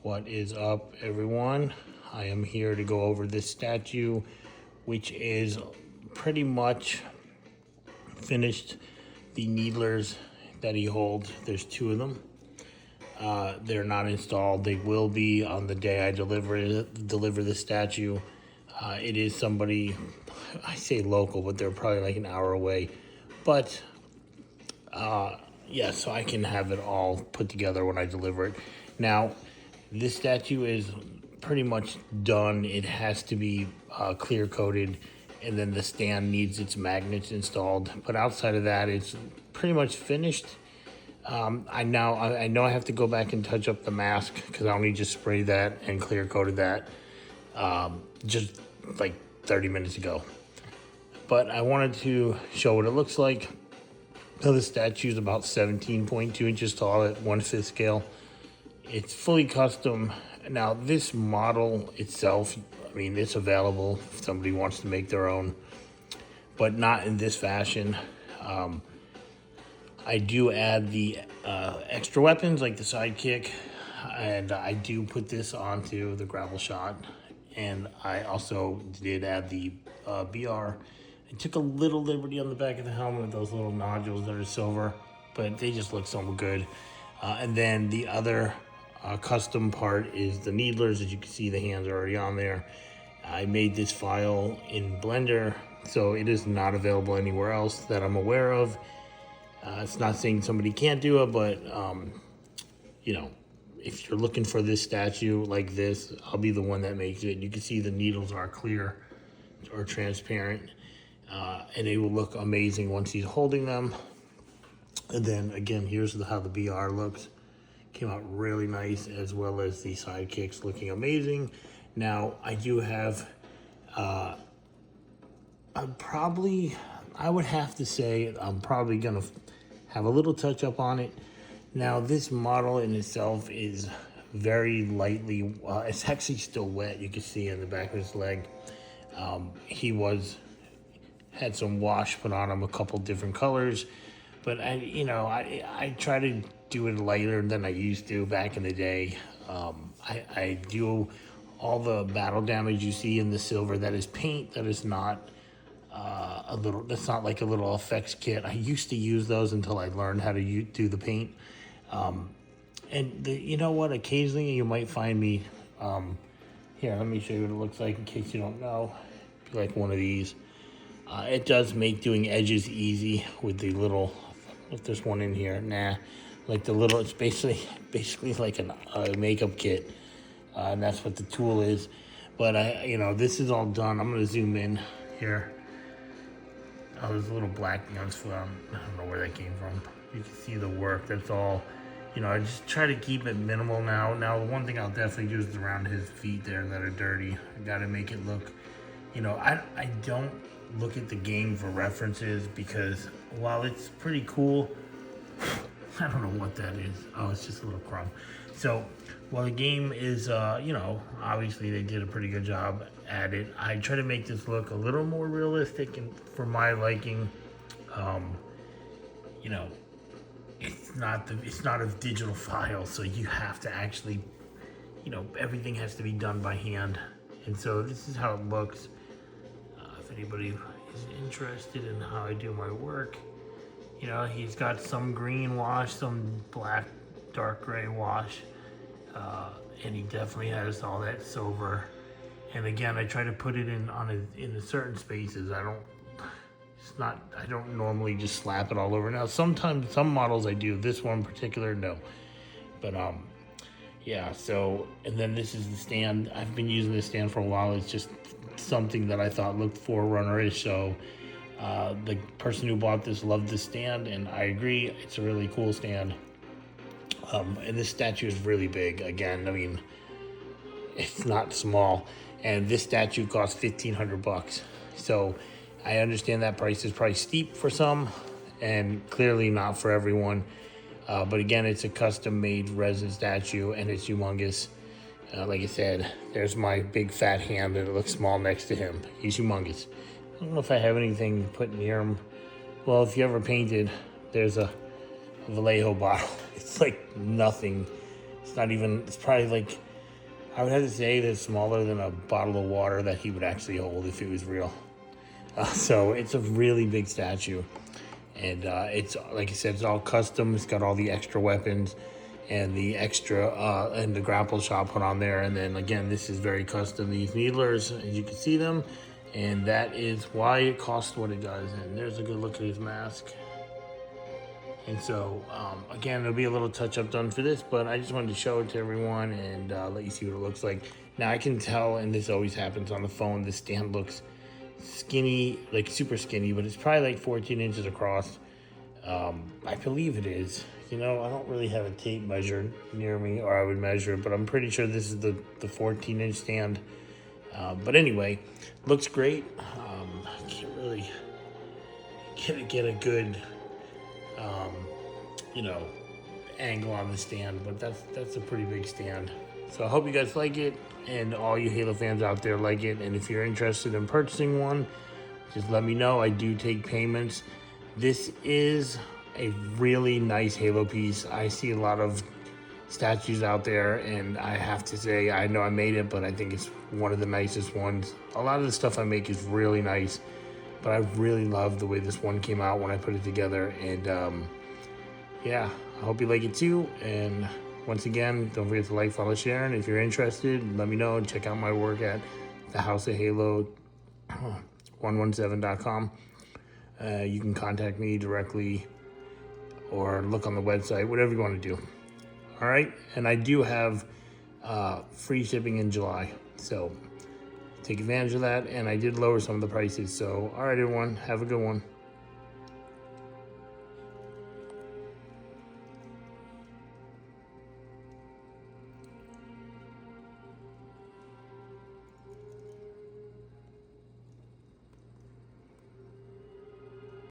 What is up, everyone? I am here to go over this statue, which is pretty much finished. The needlers that he holds, there's two of them. They're not installed. They will be on the day I deliver the statue. It is somebody, I say local, but they're probably like an hour away. But yeah, so I can have it all put together when I deliver it. Now, this statue is pretty much done. It has to be clear coated, and then the stand needs its magnets installed. But outside of that, it's pretty much finished. I know I have to go back and touch up the mask because I only just sprayed that and clear coated that just like 30 minutes ago. But I wanted to show what it looks like. So the statue is about 17.2 inches tall at 1/5 scale. It's fully custom. Now this model itself, I mean, it's available if somebody wants to make their own, but not in this fashion. I do add the extra weapons like the sidekick, and I do put this onto the gravel shot. And I also did add the BR. I took a little liberty on the back of the helmet with those little nodules that are silver, but they just look so good. And then the other custom part is the needlers. As you can see, the hands are already on there. I made this file in Blender, so it is not available anywhere else that I'm aware of. It's not saying somebody can't do it, but you know, if you're looking for this statue like this, I'll be the one that makes it. You can see the needles are clear or transparent, and they will look amazing once he's holding them. And then again, here's how the BR looks. Came out really nice, as well as the sidekicks looking amazing. Now I do have, I would have to say I'm probably gonna have a little touch up on it. Now this model in itself is very lightly, it's actually still wet. You can see in the back of his leg. He had some wash put on him, a couple different colors, but I try to do it lighter than I used to back in the day. I do all the battle damage you see in the silver. That is paint. That is not that's not like a little effects kit. I used to use those until I learned how to do the paint. You know what? Occasionally you might find me. Here, let me show you what it looks like in case you don't know. Like one of these. It does make doing edges easy with the little. If there's one in here, like the little. It's basically like a makeup kit, and that's what the tool is. But this is all done. I'm gonna zoom in here. Oh, there's a little black nuts for them. I don't know where that came from. You can see the work. That's all. I just try to keep it minimal now. Now, the one thing I'll definitely do is around his feet there that are dirty. I gotta make it look, I don't look at the game for references because while it's pretty cool, I don't know what that is. Oh, it's just a little crumb. So while the game is, obviously they did a pretty good job at it. I try to make this look a little more realistic and for my liking. It's not a digital file, so you have to actually, everything has to be done by hand. And so this is how it looks. If anybody is interested in how I do my work, he's got some green wash, some black, dark gray wash, and he definitely has all that silver. And again, I try to put it in the certain spaces. I don't normally just slap it all over. Now, sometimes some models I do. This one in particular, no. But yeah. So, and then this is the stand. I've been using this stand for a while. It's just something that I thought looked Forerunner-ish. So, the person who bought this loved this stand, and I agree. It's a really cool stand. And this statue is really big. Again, I mean, it's not small. And this statue costs $1,500. So I understand that price is probably steep for some, and clearly not for everyone. But again, it's a custom-made resin statue, and it's humongous. Like I said, there's my big fat hand, and it looks small next to him. He's humongous. I don't know if I have anything put near him. Well, if you ever painted, there's a Vallejo bottle. It's like nothing. It's not even. It's probably like I would have to say that it's smaller than a bottle of water that he would actually hold if it was real. So it's a really big statue. And it's, like I said, it's all custom. It's got all the extra weapons and the extra, and the grapple shot put on there. And then again, this is very custom. These needlers, as you can see them. And that is why it costs what it does. And there's a good look at his mask. And so, again, there'll be a little touch-up done for this, but I just wanted to show it to everyone and let you see what it looks like. Now, I can tell, and this always happens on the phone, the stand looks skinny, like super skinny, but it's probably like 14 inches across. I believe it is. You know, I don't really have a tape measure near me, or I would measure it, but I'm pretty sure this is the 14-inch stand. But anyway, looks great. I can't really get a good... you know, angle on the stand, but that's a pretty big stand. So I hope you guys like it, and all you Halo fans out there like it. And if you're interested in purchasing one, just let me know. I do take payments. This is a really nice Halo piece. I see a lot of statues out there, and I have to say, I know I made it, but I think it's one of the nicest ones. A lot of the stuff I make is really nice, but I really love the way this one came out when I put it together. And yeah, I hope you like it too. And once again, don't forget to like, follow, share. And if you're interested, let me know. Check out my work at thehouseofhalo117.com. You can contact me directly or look on the website, whatever you want to do. All right. And I do have free shipping in July. So take advantage of that. And I did lower some of the prices. So, all right, everyone, have a good one.